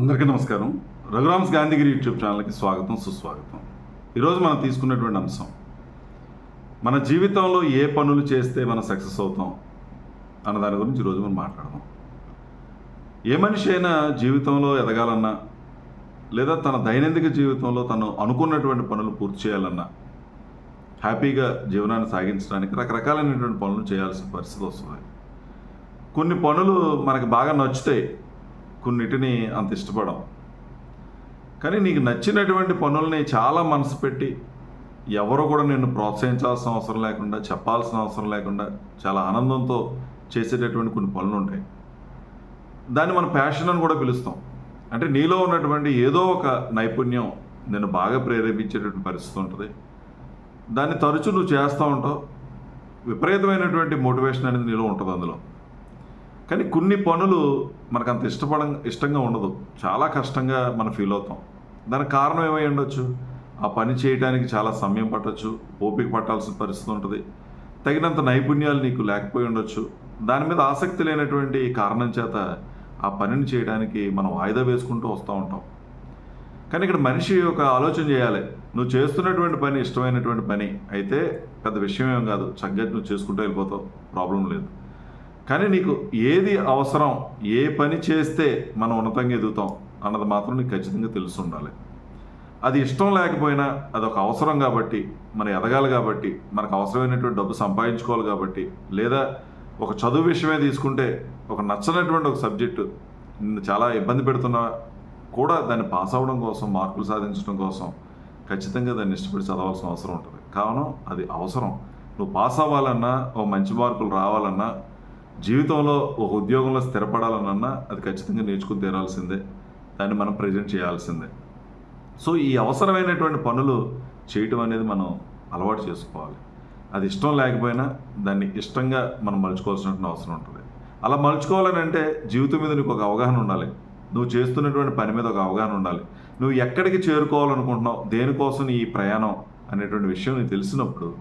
అందరికీ నమస్కారం. రఘురామ్స్ గాంధీగిరి యూట్యూబ్ ఛానల్కి స్వాగతం, సుస్వాగతం. ఈరోజు మనం తీసుకున్నటువంటి అంశం, మన జీవితంలో ఏ పనులు చేస్తే మనం సక్సెస్ అవుతాం అన్న దాని గురించి ఈరోజు మనం మాట్లాడదాం. ఏ మనిషి అయినా జీవితంలో ఎదగాలన్నా, లేదా తన దైనందిక జీవితంలో తను అనుకున్నటువంటి పనులు పూర్తి చేయాలన్నా, హ్యాపీగా జీవనాన్ని సాగించడానికి రకరకాలైనటువంటి పనులు చేయాల్సిన పరిస్థితి వస్తుంది. కొన్ని పనులు మనకు బాగా నచ్చుతాయి, కొన్నిటిని అంత ఇష్టపడం. కానీ నీకు నచ్చినటువంటి పనుల్ని చాలా మనసు పెట్టి, ఎవరు కూడా నిన్ను ప్రోత్సహించాల్సిన అవసరం లేకుండా, చెప్పాల్సిన అవసరం లేకుండా చాలా ఆనందంతో చేసేటటువంటి కొన్ని పనులు ఉంటాయి. దాన్ని మనం ప్యాషన్ అని కూడా పిలుస్తాం. అంటే నీలో ఉన్నటువంటి ఏదో ఒక నైపుణ్యం నిన్ను బాగా ప్రేరేపించేటటువంటి పరిస్థితి ఉంటుంది. దాన్ని తరచూ నువ్వు చేస్తూ ఉంటావు. విపరీతమైనటువంటి మోటివేషన్ అనేది నీలో ఉంటుంది అందులో. కానీ కొన్ని పనులు మనకు అంత ఇష్టంగా ఉండదు, చాలా కష్టంగా మనం ఫీల్ అవుతాం. దానికి కారణం ఏమై ఉండొచ్చు? ఆ పని చేయడానికి చాలా సమయం పట్టవచ్చు, ఓపిక పట్టాల్సిన పరిస్థితి ఉంటుంది, తగినంత నైపుణ్యాలు నీకు లేకపోయి ఉండొచ్చు. దాని మీద ఆసక్తి లేనటువంటి కారణం చేత ఆ పనిని చేయడానికి మనం వాయిదా వేసుకుంటూ వస్తూ ఉంటాం. కానీ ఇక్కడ మనిషి ఒక ఆలోచన చేయాలి. నువ్వు చేస్తున్నటువంటి పని ఇష్టమైనటువంటి పని అయితే పెద్ద విషయం ఏం కాదు, చక్కగా నువ్వు చేసుకుంటూ వెళ్ళిపోతావు, ప్రాబ్లం లేదు. కానీ నీకు ఏది అవసరం, ఏ పని చేస్తే మనం ఉన్నతంగా ఎదుగుతాం అన్నది మాత్రం నీకు ఖచ్చితంగా తెలిసి ఉండాలి. అది ఇష్టం లేకపోయినా అది ఒక అవసరం కాబట్టి, మనం ఎదగాలి కాబట్టి, మనకు అవసరమైనటువంటి డబ్బు సంపాదించుకోవాలి కాబట్టి, లేదా ఒక చదువు విషయమే తీసుకుంటే ఒక నచ్చనటువంటి ఒక సబ్జెక్టు నిన్ను చాలా ఇబ్బంది పెడుతున్నా కూడా దాన్ని పాస్ అవ్వడం కోసం, మార్కులు సాధించడం కోసం ఖచ్చితంగా దాన్ని ఇష్టపడి చదవాల్సిన అవసరం ఉంటుంది. కారణం అది అవసరం. నువ్వు పాస్ అవ్వాలన్నా, ఒక మంచి మార్కులు రావాలన్నా, జీవితంలో ఒక ఉద్యోగంలో స్థిరపడాలన్నా అది ఖచ్చితంగా నేర్చుకుని తీరాల్సిందే, దాన్ని మనం ప్రజెంట్ చేయాల్సిందే. సో ఈ అవసరమైనటువంటి పనులు చేయటం అనేది మనం అలవాటు చేసుకోవాలి. అది ఇష్టం లేకపోయినా దాన్ని ఇష్టంగా మనం మలుచుకోవాల్సినటువంటి అవసరం ఉంటుంది. అలా మలుచుకోవాలని అంటే జీవితం మీద నీకు ఒక అవగాహన ఉండాలి, నువ్వు చేస్తున్నటువంటి పని మీద ఒక అవగాహన ఉండాలి, నువ్వు ఎక్కడికి చేరుకోవాలనుకుంటున్నావు, దేనికోసం ఈ ప్రయాణం అనేటువంటి విషయం నీకు తెలిసినప్పుడు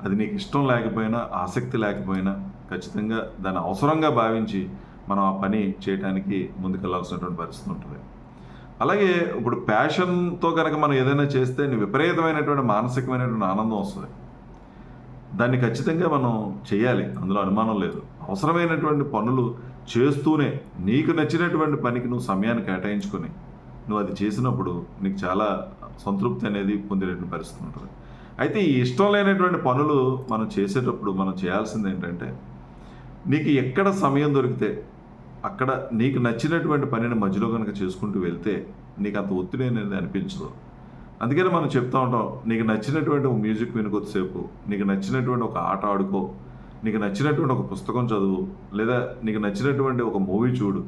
అది నీకు ఇష్టం లేకపోయినా, ఆసక్తి లేకపోయినా ఖచ్చితంగా దాన్ని అవసరంగా భావించి మనం ఆ పని చేయడానికి ముందుకెళ్లాల్సినటువంటి పరిస్థితి ఉంటుంది. అలాగే ఇప్పుడు ప్యాషన్తో కనుక మనం ఏదైనా చేస్తే నీ విపరీతమైనటువంటి మానసికమైనటువంటి ఆనందం వస్తుంది. దాన్ని ఖచ్చితంగా మనం చేయాలి, అందులో అనుమానం లేదు. అవసరమైనటువంటి పనులు చేస్తూనే నీకు నచ్చినటువంటి పనికి నువ్వు సమయాన్ని కేటాయించుకొని నువ్వు అది చేసినప్పుడు నీకు చాలా సంతృప్తి అనేది పొందేటువంటి పరిస్థితి ఉంటుంది. అయితే ఈ ఇష్టం లేనటువంటి పనులు మనం చేసేటప్పుడు మనం చేయాల్సింది ఏంటంటే, నీకు ఎక్కడ సమయం దొరికితే అక్కడ నీకు నచ్చినటువంటి పనిని మధ్యలో కనుక చేసుకుంటూ వెళ్తే నీకు అంత ఒత్తిడి అనేది అనిపించదు. అందుకని మనం చెప్తూ ఉంటాం, నీకు నచ్చినటువంటి ఒక మ్యూజిక్ విను కొద్దిసేపు, నీకు నచ్చినటువంటి ఒక ఆట ఆడుకో, నీకు నచ్చినటువంటి ఒక పుస్తకం చదువు, లేదా నీకు నచ్చినటువంటి ఒక మూవీ చూడు.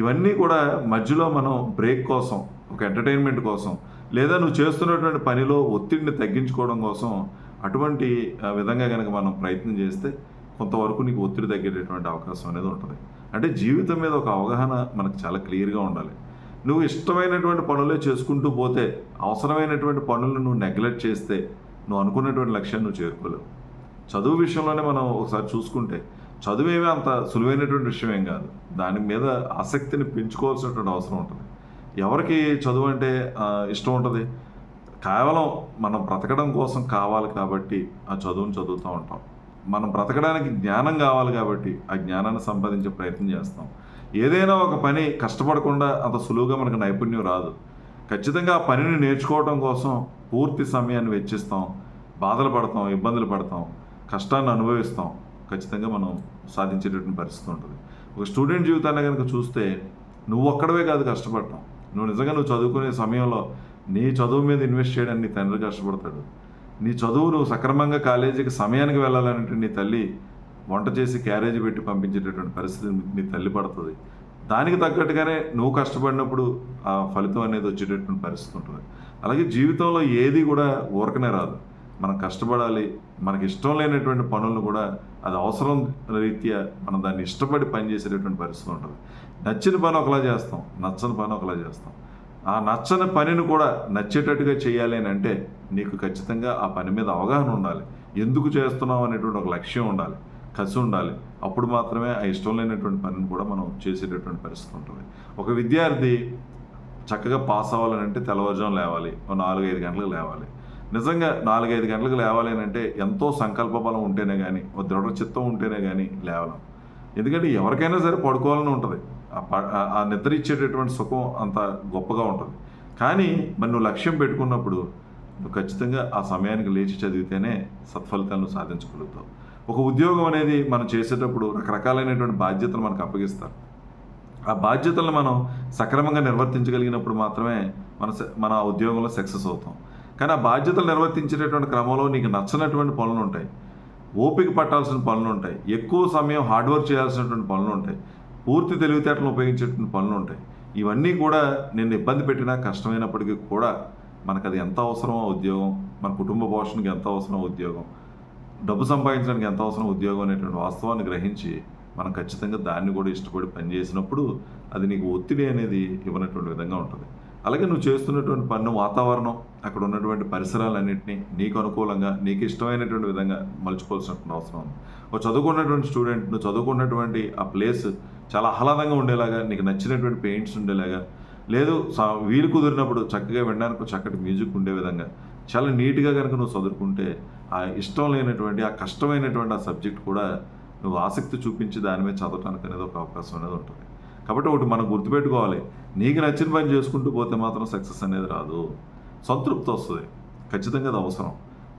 ఇవన్నీ కూడా మధ్యలో మనం బ్రేక్ కోసం, ఒక ఎంటర్టైన్మెంట్ కోసం, లేదా నువ్వు చేస్తున్నటువంటి పనిలో ఒత్తిడిని తగ్గించుకోవడం కోసం అటువంటి విధంగా కనుక మనం ప్రయత్నం చేస్తే కొంతవరకు నీకు ఒత్తిడి తగ్గేటటువంటి అవకాశం అనేది ఉంటుంది. అంటే జీవితం మీద ఒక అవగాహన మనకు చాలా క్లియర్గా ఉండాలి. నువ్వు ఇష్టమైనటువంటి పనులే చేసుకుంటూ పోతే, అవసరమైనటువంటి పనులను నువ్వు నెగ్లెక్ట్ చేస్తే నువ్వు అనుకున్నటువంటి లక్ష్యాన్ని నువ్వు చేరుకోలేవు. చదువు విషయంలోనే మనం ఒకసారి చూసుకుంటే, చదువేమీ అంత సులువైనటువంటి విషయం ఏం కాదు. దాని మీద ఆసక్తిని పెంచుకోవాల్సినటువంటి అవసరం ఉంటుంది. ఎవరికి చదువు అంటే ఇష్టం ఉంటుంది? కేవలం మనం బ్రతకడం కోసం కావాలి కాబట్టి ఆ చదువును చదువుతూ ఉంటాం. మనం బ్రతకడానికి జ్ఞానం కావాలి కాబట్టి ఆ జ్ఞానాన్ని సంపాదించే ప్రయత్నం చేస్తాం. ఏదైనా ఒక పని కష్టపడకుండా అంత సులువుగా మనకు నైపుణ్యం రాదు. ఖచ్చితంగా ఆ పనిని నేర్చుకోవడం కోసం పూర్తి సమయాన్ని వెచ్చిస్తాం, బాధలు పడతాం, ఇబ్బందులు పడతాం, కష్టాన్ని అనుభవిస్తాం. ఖచ్చితంగా మనం సాధించేటటువంటి పరిస్థితి ఉంటుంది. ఒక స్టూడెంట్ జీవితాన్ని కనుక చూస్తే నువ్వు ఒక్కడవే కాదు కష్టపడటం. నువ్వు చదువుకునే సమయంలో నీ చదువు మీద ఇన్వెస్ట్ చేయడానికి నీ తండ్రి కష్టపడతాడు. నీ చదువు నువ్వు సక్రమంగా కాలేజీకి సమయానికి వెళ్ళాలంటే నీ తల్లి వంట చేసి క్యారేజీ పెట్టి పంపించేటటువంటి పరిస్థితి నీ తల్లి పడుతుంది. దానికి తగ్గట్టుగానే నువ్వు కష్టపడినప్పుడు ఆ ఫలితం అనేది వచ్చేటటువంటి పరిస్థితి ఉంటుంది. అలాగే జీవితంలో ఏది కూడా ఊరకనే రాదు. మనం కష్టపడాలి. మనకి ఇష్టం లేనటువంటి పనులను కూడా అది అవసరం రీత్యా మనం దాన్ని ఇష్టపడి పనిచేసేటటువంటి పరిస్థితి ఉంటుంది. నచ్చిన పని ఒకలా చేస్తాం, నచ్చని పని ఒకలా చేస్తాం. ఆ నచ్చని పనిని కూడా నచ్చేటట్టుగా చేయాలి అని అంటే నీకు ఖచ్చితంగా ఆ పని మీద అవగాహన ఉండాలి. ఎందుకు చేస్తున్నావు అనేటువంటి ఒక లక్ష్యం ఉండాలి, కసి ఉండాలి. అప్పుడు మాత్రమే ఆ ఇష్టం లేనటువంటి పనిని కూడా మనం చేసేటటువంటి పరిస్థితి ఉంటుంది. ఒక విద్యార్థి చక్కగా పాస్ అవ్వాలంటే తెల్లవారుజామున లేవాలి, ఓ 4-5 గంటలకు లేవాలి. నిజంగా 4-5 గంటలకు లేవాలి అని అంటే ఎంతో సంకల్ప బలం ఉంటేనే కానీ, ఓ దృఢ చిత్తం ఉంటేనే కానీ లేవలేం. ఎందుకంటే ఎవరికైనా సరే పడుకోవాలని ఉంటుంది. ఆ నిద్ర ఇచ్చేటటువంటి సుఖం అంత గొప్పగా ఉంటుంది. కానీ మరి నువ్వు లక్ష్యం పెట్టుకున్నప్పుడు నువ్వు ఖచ్చితంగా ఆ సమయానికి లేచి చదివితేనే సత్ఫలితాలను సాధించగలుగుతావు. ఒక ఉద్యోగం అనేది మనం చేసేటప్పుడు రకరకాలైనటువంటి బాధ్యతలు మనకు అప్పగిస్తారు. ఆ బాధ్యతలను మనం సక్రమంగా నిర్వర్తించగలిగినప్పుడు మాత్రమే మన ఉద్యోగంలో సక్సెస్ అవుతాం. కానీ ఆ బాధ్యతలు నిర్వర్తించేటటువంటి క్రమంలో నీకు నచ్చనటువంటి పనులు ఉంటాయి, ఓపిక పట్టాల్సిన పనులు ఉంటాయి, ఎక్కువ సమయం హార్డ్ వర్క్ చేయాల్సినటువంటి పనులు ఉంటాయి, పూర్తి తెలివితేటలను ఉపయోగించేటువంటి పనులు ఉంటాయి. ఇవన్నీ కూడా నిన్ను ఇబ్బంది పెట్టినా కష్టమైనప్పటికీ కూడా మనకు అది ఎంత అవసరమో ఉద్యోగం, మన కుటుంబ పోషణకి ఎంత అవసరమో ఉద్యోగం, డబ్బు సంపాదించడానికి ఎంత అవసరం ఉద్యోగం అనేటువంటి వాస్తవాన్ని గ్రహించి మనం ఖచ్చితంగా దాన్ని కూడా ఇష్టపడి పనిచేసినప్పుడు అది నీకు ఒత్తిడి అనేది ఇవ్వనటువంటి విధంగా ఉంటుంది. అలాగే నువ్వు చేస్తున్నటువంటి పన్ను వాతావరణం, అక్కడ ఉన్నటువంటి పరిసరాలన్నింటినీ నీకు అనుకూలంగా నీకు ఇష్టమైనటువంటి విధంగా మలుచుకోవాల్సినటువంటి అవసరం ఉంది. ఒక చదువుకున్నటువంటి స్టూడెంట్, నువ్వు చదువుకున్నటువంటి ఆ ప్లేస్ చాలా ఆహ్లాదంగా ఉండేలాగా, నీకు నచ్చినటువంటి పెయింట్స్ ఉండేలాగా, లేదు వీలు కుదిరినప్పుడు చక్కగా వినడానికి చక్కటి మ్యూజిక్ ఉండే విధంగా చాలా నీట్గా కనుక నువ్వు చదువుకుంటే ఆ ఇష్టం లేనటువంటి ఆ కష్టమైనటువంటి ఆ సబ్జెక్ట్ కూడా నువ్వు ఆసక్తి చూపించి దాని మీద చదవడానికి అనేది ఒక అవకాశం అనేది ఉంటుంది. కాబట్టి ఒకటి మనం గుర్తుపెట్టుకోవాలి, నీకు నచ్చిన పని చేసుకుంటూ పోతే మాత్రం సక్సెస్ అనేది రాదు. సంతృప్తి వస్తుంది, ఖచ్చితంగా అది అవసరం.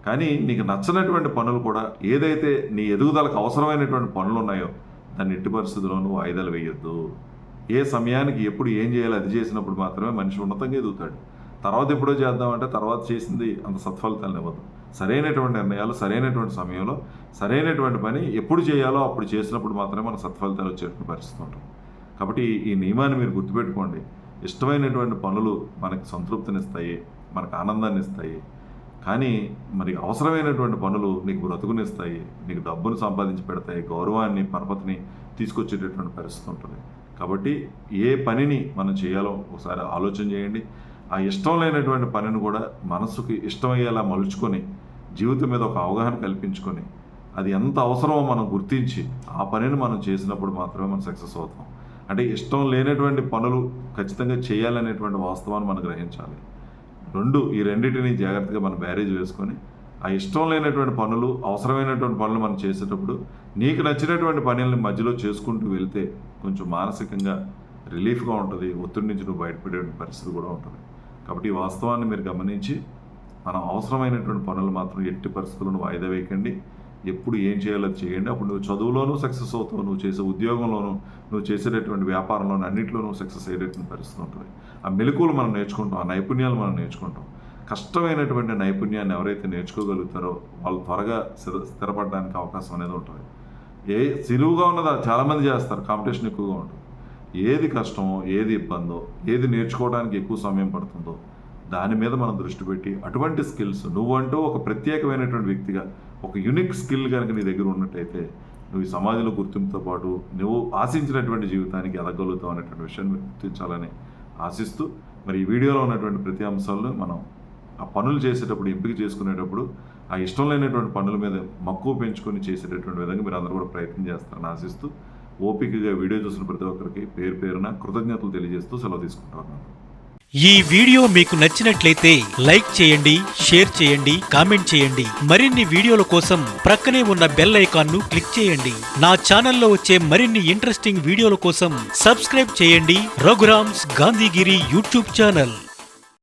కానీ నీకు నచ్చినటువంటి పనులు కూడా, ఏదైతే నీ ఎదుగుదలకు అవసరమైనటువంటి పనులు ఉన్నాయో దాన్ని ఎట్టి పరిస్థితుల్లోనూ వాయిదాలు వేయొద్దు. ఏ సమయానికి ఎప్పుడు ఏం చేయాలో అది చేసినప్పుడు మాత్రమే మనిషి ఉన్నతంగా ఎదుగుతాడు. తర్వాత ఎప్పుడో చేద్దామంటే తర్వాత చేసింది అంత సత్ఫలితాలను ఇవ్వదు. సరైనటువంటి నిర్ణయాలు సరైనటువంటి సమయంలో సరైనటువంటి పని ఎప్పుడు చేయాలో అప్పుడు చేసినప్పుడు మాత్రమే మన సత్ఫలితాలు వచ్చేటువంటి పరిస్థితి ఉంటుంది. కాబట్టి ఈ నియమాన్ని మీరు గుర్తుపెట్టుకోండి. ఇష్టమైనటువంటి పనులు మనకి సంతృప్తినిస్తాయి, మనకు ఆనందాన్ని ఇస్తాయి. కానీ మరి అవసరమైనటువంటి పనులు నీకు బ్రతుకునిస్తాయి, నీకు డబ్బును సంపాదించి పెడతాయి, గౌరవాన్ని పరపతిని తీసుకొచ్చేటటువంటి పరిస్థితి ఉంటుంది. కాబట్టి ఏ పనిని మనం చేయాలో ఒకసారి ఆలోచన చేయండి. ఆ ఇష్టం లేనటువంటి పనిని కూడా మనసుకి ఇష్టమయ్యేలా మలుచుకొని జీవితం మీద ఒక అవగాహన కల్పించుకొని అది ఎంత అవసరమో మనం గుర్తించి ఆ పనిని మనం చేసినప్పుడు మాత్రమే మనం సక్సెస్ అవుతాం. అంటే ఇష్టం లేనటువంటి పనులు ఖచ్చితంగా చేయాలనేటువంటి వాస్తవాన్ని మనం గ్రహించాలి. ఈ రెండింటిని జాగ్రత్తగా మనం బ్యారేజ్ వేసుకొని ఆ ఇష్టం లేనటువంటి పనులు, అవసరమైనటువంటి పనులు మనం చేసేటప్పుడు నీకు నచ్చినటువంటి పనులను మధ్యలో చేసుకుంటూ వెళ్తే కొంచెం మానసికంగా రిలీఫ్గా ఉంటుంది, ఒత్తిడి నుంచి నువ్వు బయటపడే పరిస్థితి కూడా ఉంటుంది. కాబట్టి ఈ వాస్తవాన్ని మీరు గమనించి మనం అవసరమైనటువంటి పనులు మాత్రం ఎట్టి పరిస్థితులను వాయిదా వేయకండి. ఎప్పుడు ఏం చేయాలో అది చేయండి. అప్పుడు నువ్వు చదువులోనూ సక్సెస్ అవుతావు, నువ్వు చేసే ఉద్యోగంలోనూ, నువ్వు చేసేటటువంటి వ్యాపారంలోనూ అన్నింటిలోనూ సక్సెస్ అయ్యేటటువంటి పరిస్థితి ఉంటుంది. ఆ మెలకువలు మనం నేర్చుకుంటాం, ఆ నైపుణ్యాలు మనం నేర్చుకుంటాం. కష్టమైనటువంటి నైపుణ్యాన్ని ఎవరైతే నేర్చుకోగలుగుతారో వాళ్ళు త్వరగా స్థిరపడడానికి అవకాశం అనేది ఉంటుంది. సులువుగా ఉన్నదా చాలామంది చేస్తారు, కాంపిటీషన్ ఎక్కువగా ఉంటుంది. ఏది కష్టమో, ఏది ఇబ్బందో, ఏది నేర్చుకోవడానికి ఎక్కువ సమయం పడుతుందో దాని మీద మనం దృష్టి పెట్టి అటువంటి స్కిల్స్ నువ్వంటూ ఒక ప్రత్యేకమైనటువంటి వ్యక్తిగా ఒక యూనిక్ స్కిల్ కనుక నీ దగ్గర ఉన్నట్టయితే నువ్వు ఈ సమాజంలో గుర్తింపుతో పాటు నువ్వు ఆశించినటువంటి జీవితానికి ఎదగలుగుతావు అనేటువంటి విషయాన్ని గుర్తించాలని ఆశిస్తూ, మరి ఈ వీడియోలో ఉన్నటువంటి ప్రతి అంశాలను మనం ఆ పనులు చేసేటప్పుడు, ఎంపిక చేసుకునేటప్పుడు ఆ ఇష్టం లేనటువంటి పనుల మీద మక్కువ పెంచుకొని చేసేటటువంటి విధంగా మీరు అందరూ కూడా ప్రయత్నం చేస్తారని ఆశిస్తూ, ఓపికగా వీడియో చూసిన ప్రతి ఒక్కరికి పేరు పేరున కృతజ్ఞతలు తెలియజేస్తూ సెలవు తీసుకుంటున్నాను. ఈ వీడియో మీకు నచ్చినట్లయితే లైక్ చేయండి, షేర్ చేయండి, కామెంట్ చేయండి. మరిన్ని వీడియోల కోసం ప్రక్కనే ఉన్న బెల్ ఐకాన్ ను క్లిక్ చేయండి. నా ఛానల్లో వచ్చే మరిన్ని ఇంట్రెస్టింగ్ వీడియోల కోసం సబ్స్క్రైబ్ చేయండి రఘురామ్స్ గాంధీగిరి యూట్యూబ్ ఛానల్.